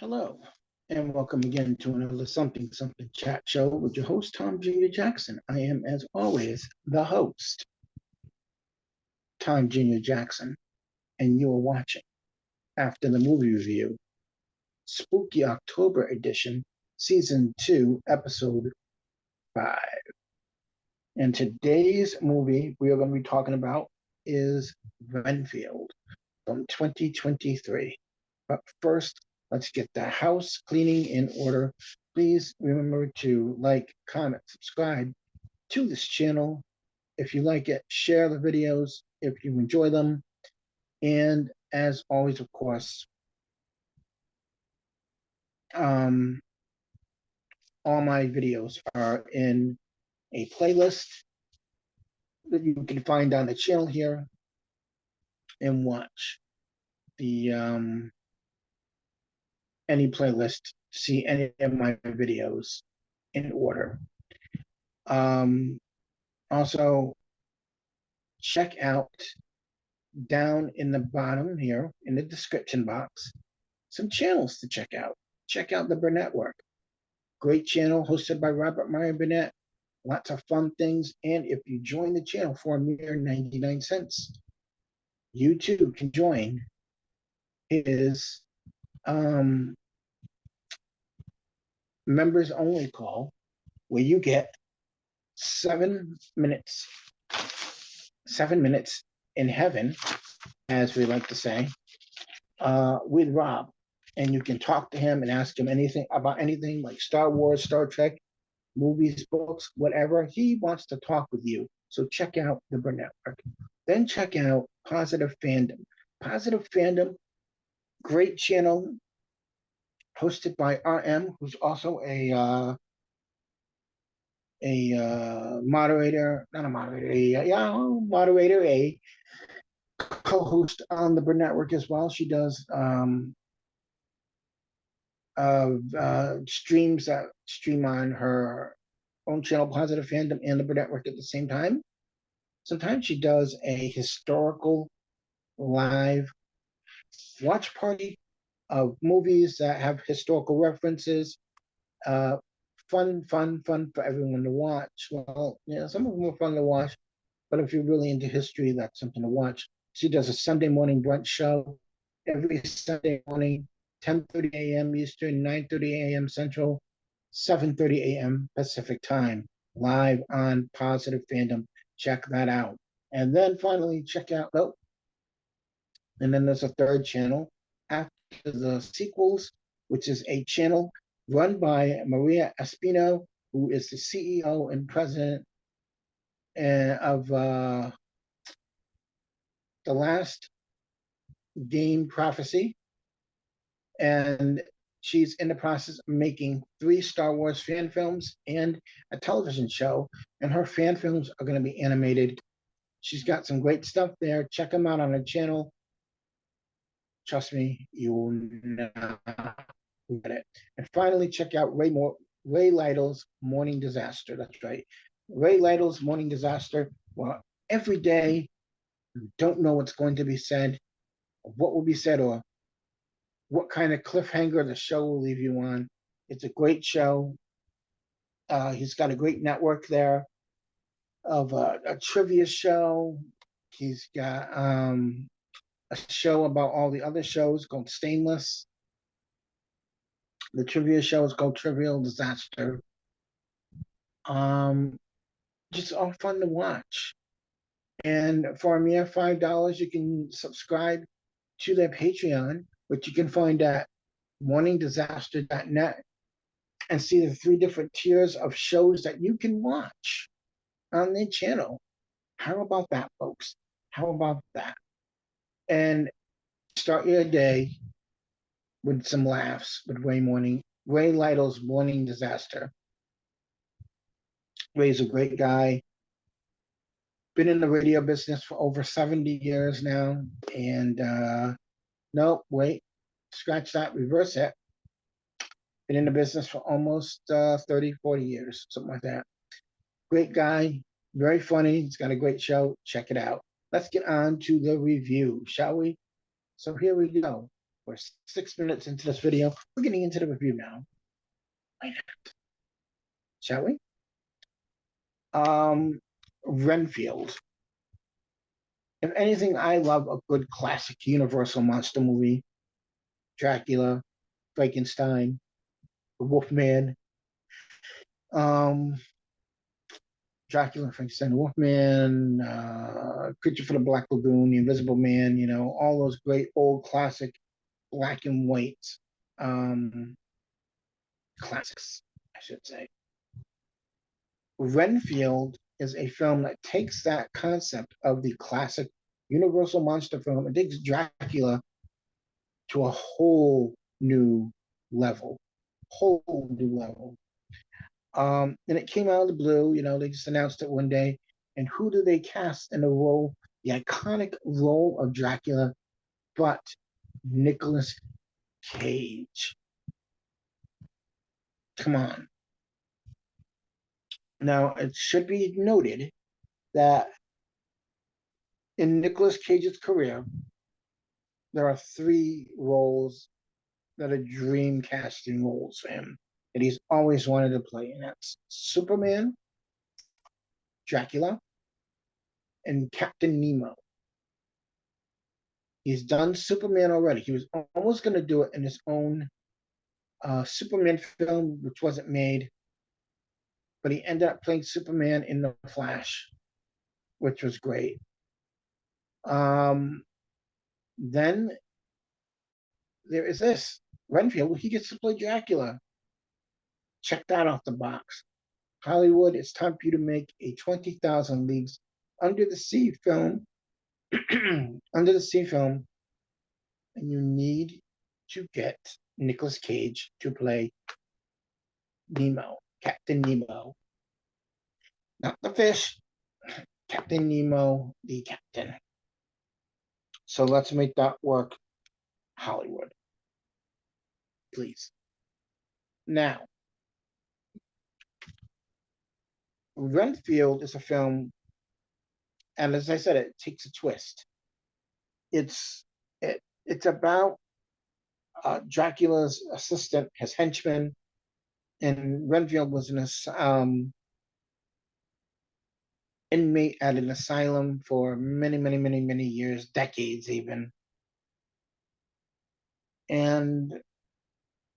Hello, and welcome again to another Something Something Chat Show with your host, Tom Jr. Jackson. I am, as always, the host, Tom Jr. Jackson, and you are watching After the Movie Review, Spooky October Edition, Season 2, Episode 5. And today's movie we are going to be talking about is Renfield from 2023. But first, let's get the house cleaning in order. Please remember to like, comment, subscribe to this channel. If you like it, share the videos if you enjoy them. And as always, of course, all my videos are in a playlist that you can find on the channel here and watch the any playlist to see any of my videos in order. Also, check out down in the bottom here in the description box some channels to check out. Check out the Burnett Work. Great channel hosted by Robert Meyer Burnett. Lots of fun things. And if you join the channel for a mere 99 cents, you too can join his members only call, where you get 7 minutes in heaven, as we like to say, with Rob. And you can talk to him and ask him anything about anything like Star Wars, Star Trek, movies, books, whatever. He wants to talk with you. So check out the Burnett Work. Then check out Positive Fandom. Positive Fandom, great channel hosted by RM, who's also a moderator, not a moderator, moderator, a co-host on the Burnett Network as well. She does streams that stream on her own channel, Positive Fandom, and the Burnett Network at the same time. Sometimes she does a historical live watch party of movies that have historical references. Fun for everyone to watch. Well, yeah, some of them are fun to watch, but if you're really into history, that's something to watch. She does a Sunday morning brunch show every Sunday morning, 10:30 a.m. Eastern, 9:30 a.m. Central, 7:30 a.m. Pacific time, live on Positive Fandom. Check that out. And then finally, check out, and then there's a third channel, After the Sequels, which is a channel run by Maria Espino, who is the CEO and president of The Last Game Prophecy. And she's in the process of making 3 Star Wars fan films and a television show. And her fan films are going to be animated. She's got some great stuff there. Check them out on her channel. Trust me, you will not regret it. And finally, check out Ray Lytle's Morning Disaster. That's right. Ray Lytle's Morning Disaster. Well, every day, you don't know what's going to be said, or what will be said, or what kind of cliffhanger the show will leave you on. It's a great show. He's got a great network there of a trivia show. He's got a show about all the other shows called Stainless. The trivia show is called Trivial Disaster. Just all fun to watch. And for a mere $5, you can subscribe to their Patreon, which you can find at morningdisaster.net, and see the 3 different tiers of shows that you can watch on their channel. How about that, folks? How about that? And start your day with some laughs with Ray Lytle's Morning Disaster. Ray's a great guy. Been in the radio business for over 70 years now. And no, wait, scratch that, reverse it. Been in the business for almost 30, 40 years, something like that. Great guy, very funny. He's got a great show. Check it out. Let's get on to the review, shall we? So here we go. We're 6 minutes into this video. We're getting into the review now. Why not? Shall we? Renfield. If anything, I love a good classic Universal monster movie. Dracula, Frankenstein, the Wolfman, um, Dracula, Frankenstein, Wolfman, Creature from the Black Lagoon, The Invisible Man, all those great old classic black and white um, classics, I should say. Renfield is a film that takes that concept of the classic Universal monster film and takes Dracula to a whole new level. Whole new level. And it came out of the blue, they just announced it one day. And who do they cast in the role, the iconic role of Dracula, but Nicolas Cage? Come on. Now, it should be noted that in Nicolas Cage's career, there are 3 roles that are dream casting roles for him that he's always wanted to play, and that's Superman, Dracula, and Captain Nemo. He's done Superman already. He was almost going to do it in his own Superman film, which wasn't made, but he ended up playing Superman in The Flash, which was great. Then there is this Renfield. He gets to play Dracula. Check that off the box. Hollywood, it's time for you to make a 20,000 Leagues Under the Sea film. Under the Sea film, and you need to get Nicolas Cage to play Nemo, Captain Nemo. Not the fish, Captain Nemo, the captain. So let's make that work, Hollywood. Please. Now, Renfield is a film, and as I said, it takes a twist. It's about Dracula's assistant, his henchman, and Renfield was an inmate at an asylum for many, many, many, many years, decades even. And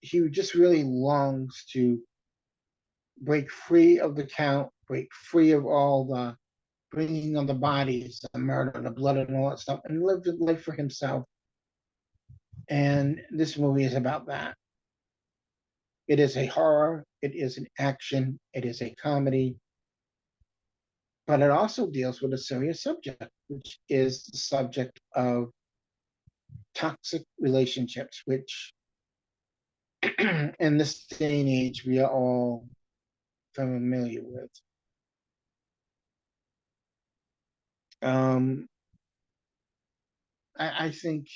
he just really longs to break free of the count, break free of all the bringing of the bodies, the murder, the blood, and all that stuff, and live life for himself. And this movie is about that. It is a horror, it is an action, it is a comedy, but it also deals with a serious subject, which is the subject of toxic relationships, which in this day and age we are all familiar with. I think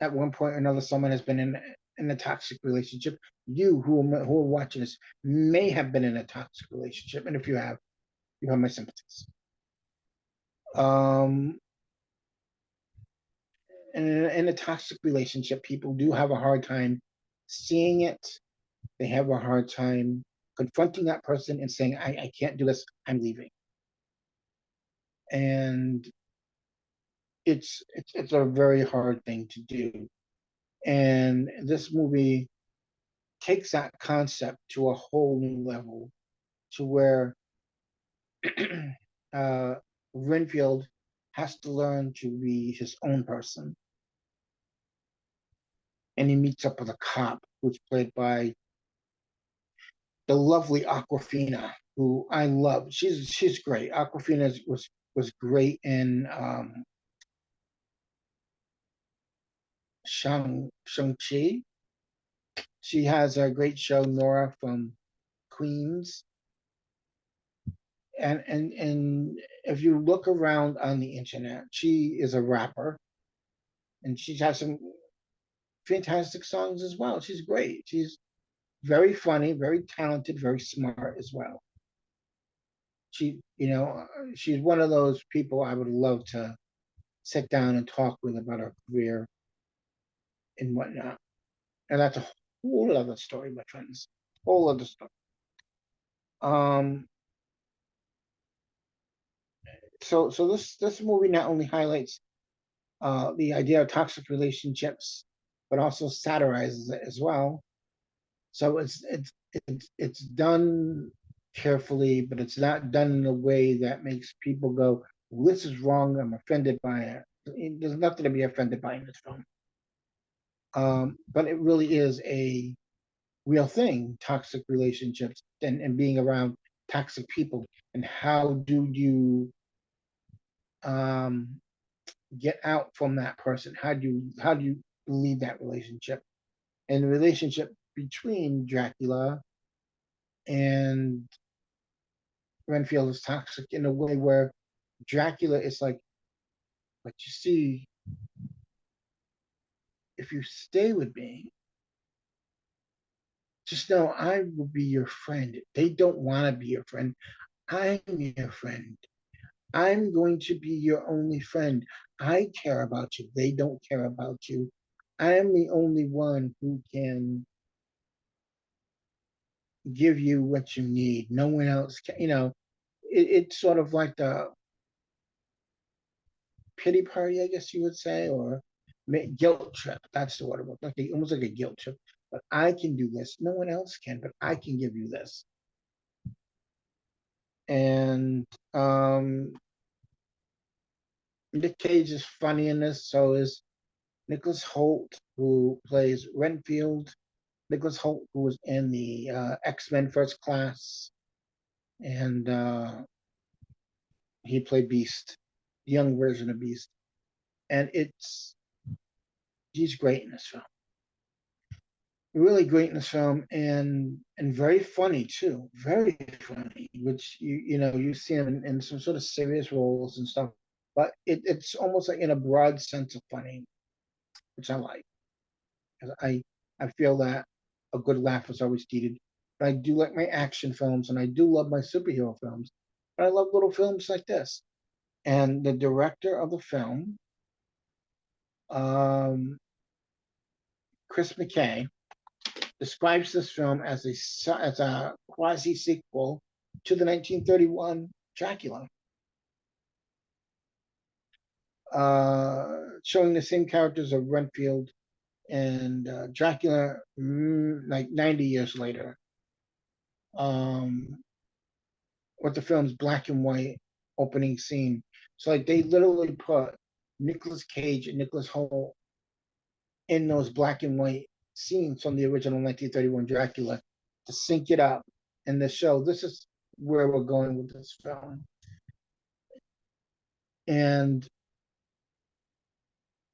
at one point or another, someone has been in a toxic relationship. You who are watching this may have been in a toxic relationship, and if you have my sympathies. In a toxic relationship, people do have a hard time seeing it. They have a hard time confronting that person and saying, I can't do this, I'm leaving. And it's a very hard thing to do. And this movie takes that concept to a whole new level, to where Renfield has to learn to be his own person. And he meets up with a cop who's played by the lovely Awkwafina, who I love. She's great. Awkwafina was great in Shang-Chi. She has a great show, Nora from Queens. And if you look around on the internet, she is a rapper, and she has some fantastic songs as well. She's great. She's very funny, very talented, very smart as well. She's one of those people I would love to sit down and talk with about her career. and whatnot. And that's a whole other story, my friends. Whole other story. Um, so this movie not only highlights the idea of toxic relationships, but also satirizes it as well. So it's done carefully, but it's not done in a way that makes people go, well, "This is wrong. I'm offended by it." There's nothing to be offended by in this film. But it really is a real thing, toxic relationships and being around toxic people. And how do you um, get out from that person? How do you leave that relationship? And the relationship between Dracula and Renfield is toxic in a way where Dracula is like, but you see, if you stay with me, just know I will be your friend. They don't want to be your friend. I'm your friend. I'm going to be your only friend. I care about you. They don't care about you. I'm the only one who can give you what you need. No one else can, it's sort of like the pity party, I guess you would say, or guilt trip. That's the word. Almost like a guilt trip. But I can do this. No one else can, but I can give you this. And Nick Cage is funny in this. So is Nicholas Holt, who plays Renfield. Nicholas Holt, who was in the X-Men First Class, and he played Beast, the young version of Beast. And he's great in this film. Really great in this film, and very funny too. Very funny, which you see him in some sort of serious roles and stuff, but it's almost like in a broad sense of funny, which I like. 'Cause I feel that a good laugh is always needed. But I do like my action films, and I do love my superhero films. But I love little films like this. And the director of the film, um, Chris McKay, describes this film as a quasi sequel to the 1931 Dracula, showing the same characters of Renfield and Dracula, like 90 years later. Um, with the film's black and white opening scene. So like they literally put Nicolas Cage and Nicholas Hoult in those black and white scenes from the original 1931 Dracula to sync it up in the show. This is where we're going with this film. And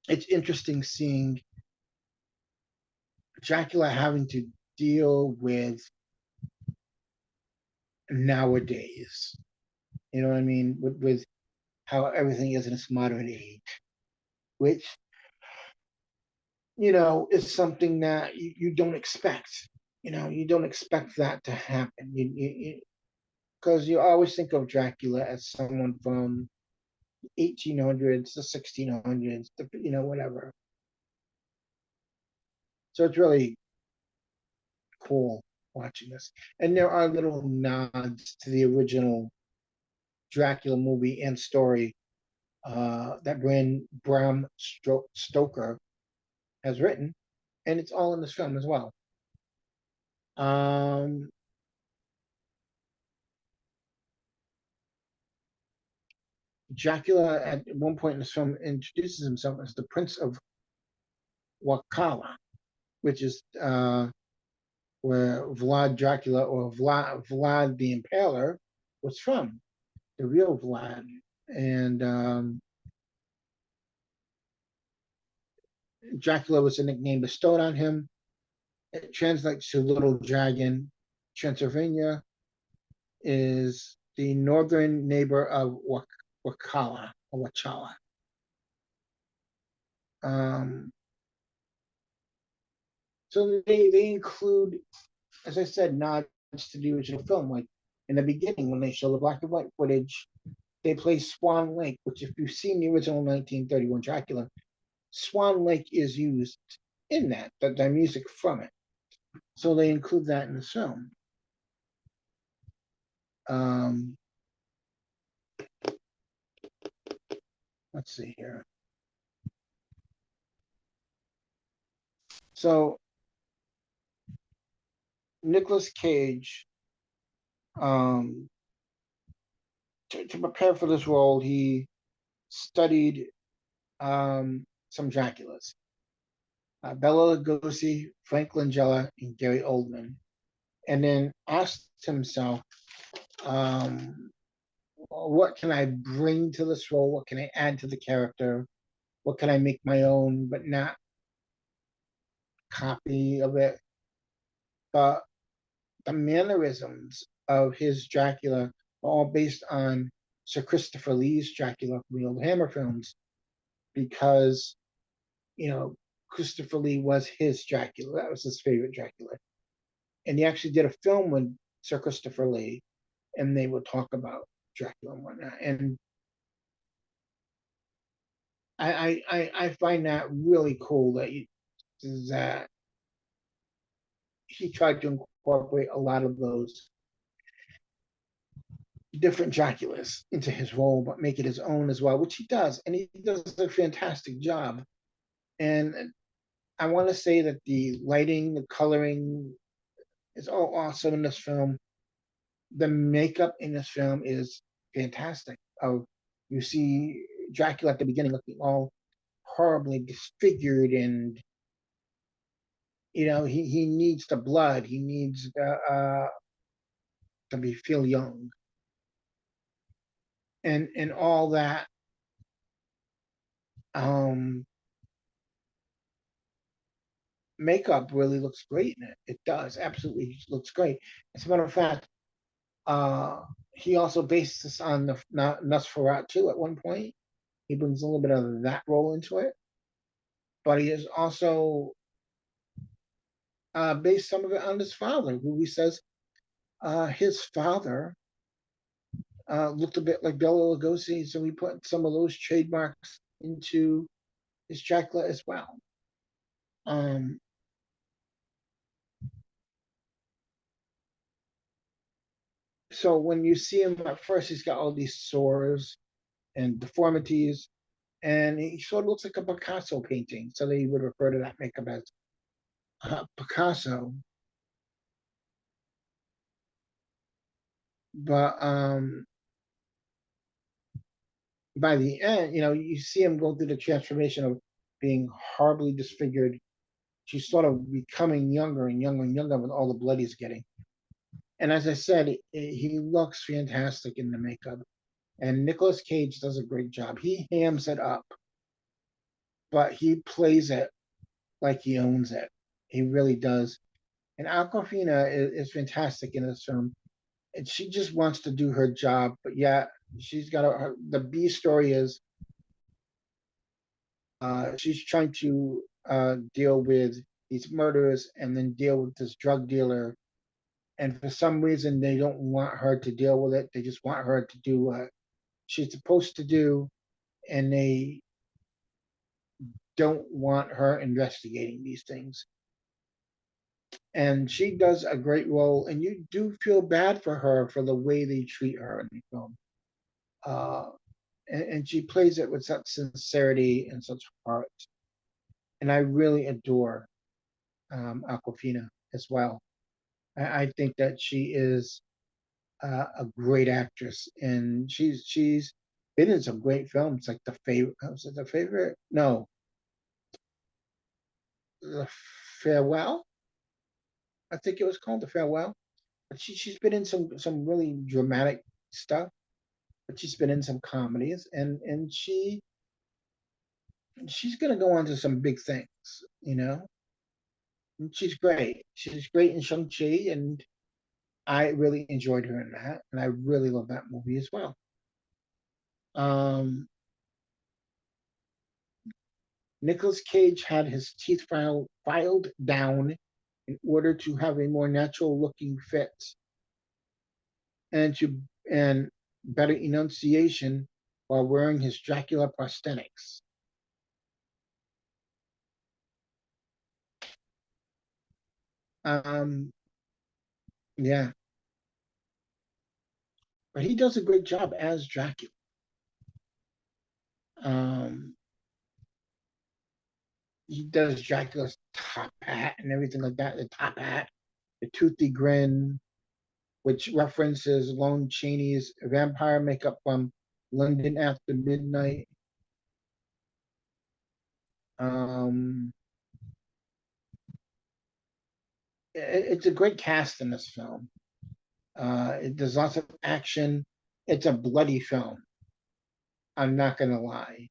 it's interesting seeing Dracula having to deal with nowadays. You know what I mean? With how everything is in this modern age, which is something that you don't expect. You don't expect that to happen. Because you always think of Dracula as someone from 1800s, the 1600s, whatever. So it's really cool watching this. And there are little nods to the original Dracula movie and story that Bram Stoker has written, and it's all in this film as well. Um, Dracula at one point in this film introduces himself as the Prince of Wakala, which is where Vlad Dracula or Vlad the Impaler was from, the real Vlad. And Dracula was a nickname bestowed on him. It translates to Little Dragon. Transylvania is the northern neighbor of Wakala or Wachala. Um, so they include, as I said, nods to the original film. Like in the beginning, when they show the black and white footage, they play Swan Lake, which, if you've seen the original 1931 Dracula, Swan Lake is used in that, the music from it. So they include that in the film. Um, let's see here. So Nicolas Cage, um, to prepare for this role, he studied some Draculas, Bela Lugosi, Frank Langella, and Gary Oldman, and then asked himself, um, what can I bring to this role? What can I add to the character? What can I make my own, but not copy of it? But the mannerisms of his Dracula are all based on Sir Christopher Lee's Dracula from the old Hammer films, because Christopher Lee was his Dracula. That was his favorite Dracula, and he actually did a film with Sir Christopher Lee, and they would talk about Dracula and whatnot. And I find that really cool that he tried to incorporate a lot of those different Draculas into his role, but make it his own as well, which he does, and he does a fantastic job. And I want to say that the lighting, the coloring is all awesome in this film. The makeup in this film is fantastic. Oh, you see Dracula at the beginning looking all horribly disfigured, and he needs the blood. He needs to be feel young, and all that. Um, Makeup really looks great in it. It does absolutely looks great. As a matter of fact, he also based this on the Nosferatu at one point. He brings a little bit of that role into it, but he has also based some of it on his father, who he says his father looked a bit like Bela Lugosi, so he put some of those trademarks into his Dracula as well. Um, so when you see him at first, he's got all these sores and deformities, and he sort of looks like a Picasso painting. So they would refer to that makeup as Picasso. But by the end, you see him go through the transformation of being horribly disfigured to sort of becoming younger and younger and younger with all the blood he's getting. And as I said, he looks fantastic in the makeup. And Nicolas Cage does a great job. He hams it up, but he plays it like he owns it. He really does. And Aquafina is fantastic in this film. And she just wants to do her job, but yeah, she's got the B story is she's trying to deal with these murders and then deal with this drug dealer. And for some reason, they don't want her to deal with it. They just want her to do what she's supposed to do, and they don't want her investigating these things. And she does a great role, and you do feel bad for her for the way they treat her in the film. Uh, and she plays it with such sincerity and such heart. And I really adore Aquafina as well. I think that she is a great actress, and she's been in some great films, like the favorite. Was it the favorite? No, the farewell. I think it was called the farewell. But she's been in some really dramatic stuff. But she's been in some comedies, and she's gonna go on to some big things. You know, and she's great. She's great in Shang-Chi, and I really enjoyed her in that, and I really love that movie as well. Um, Nicolas Cage had his teeth filed down in order to have a more natural looking fit and better enunciation while wearing his Dracula prosthetics. Um, yeah, but he does a great job as Dracula. Um, he does Dracula's top hat and everything like that. The top hat, the toothy grin, which references Lon Chaney's vampire makeup from London After Midnight. Um, it's a great cast in this film. There's lots of action. It's a bloody film. I'm not gonna lie.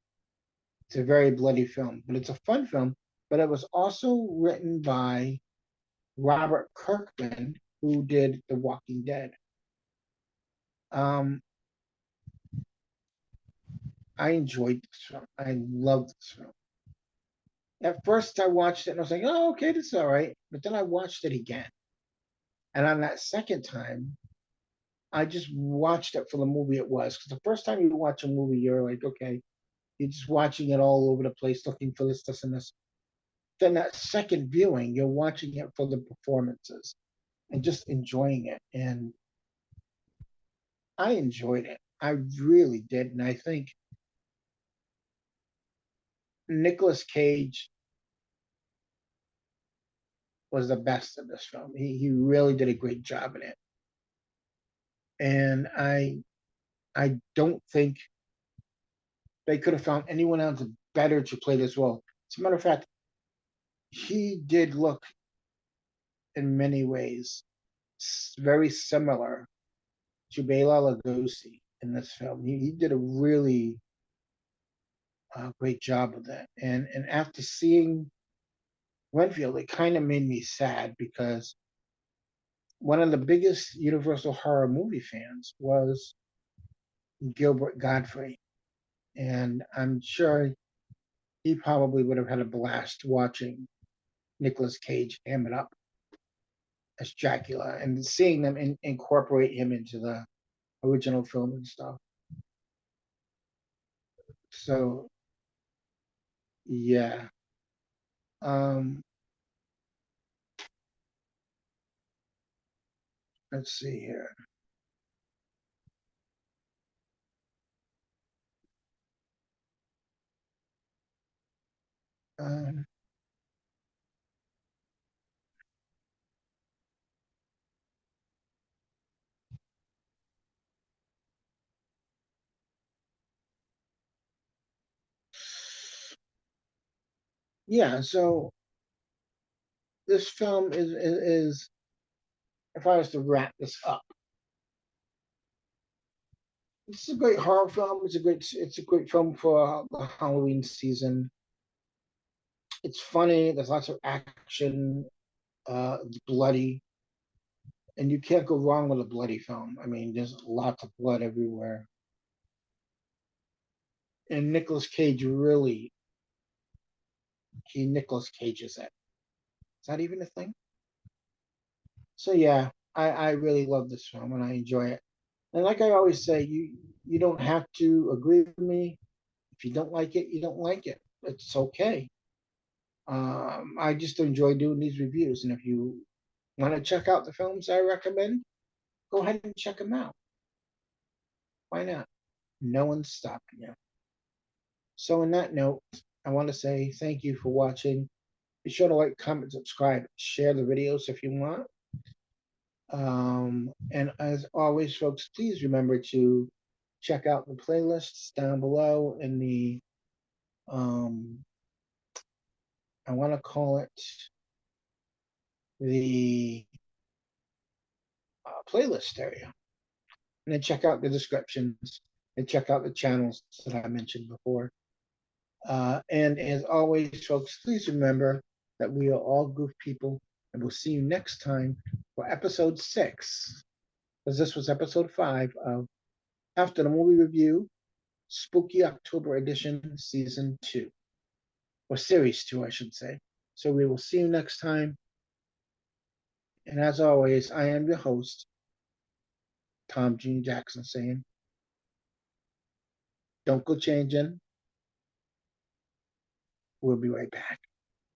It's a very bloody film, but it's a fun film. But it was also written by Robert Kirkman, who did The Walking Dead. Um, I enjoyed this film. I loved this film. At first, I watched it and I was like, "Oh, okay, this is all right." But then I watched it again, and on that second time, I just watched it for the movie it was. Because the first time you watch a movie, you're like, okay, you're just watching it all over the place, looking for this, and this. Then that second viewing, you're watching it for the performances and just enjoying it. And I enjoyed it. I really did. And I think Nicolas Cage was the best in this film. He really did a great job in it. And I don't think they could have found anyone else better to play this role. As a matter of fact, he did look in many ways very similar to Bela Lugosi in this film. He did a really great job with that. And after seeing Renfield, it kind of made me sad because one of the biggest Universal horror movie fans was Gilbert Godfrey, and I'm sure he probably would have had a blast watching Nicolas Cage ham it up as Dracula and seeing them incorporate him into the original film and stuff. So yeah, um, let's see here. Um, yeah, so this film is if I was to wrap this up, it's a great horror film. It's a great film for the Halloween season. It's funny. There's lots of action. It's bloody, and you can't go wrong with a bloody film. I mean, there's lots of blood everywhere, and Nicolas Cage really he Nicolas Cages it. Is that even a thing? So yeah, I really love this film and I enjoy it. And like I always say, you don't have to agree with me. If you don't like it, you don't like it. It's okay. I just enjoy doing these reviews, and if you want to check out the films I recommend, go ahead and check them out. Why not? No one's stopping you. So, on that note, I want to say thank you for watching. Be sure to like, comment, subscribe, share the videos if you want. And as always, folks, please remember to check out the playlists down below in the, um, I want to call it the playlist area. And then check out the descriptions and check out the channels that I mentioned before. And as always, folks, please remember that we are all goof people, and we'll see you next time for episode 6, because this was episode 5 of After the Movie Review, Spooky October Edition, Season 2, or Series 2, I should say. So we will see you next time. And as always, I am your host, Tom Gene Jackson, saying, don't go changing. We'll be right back.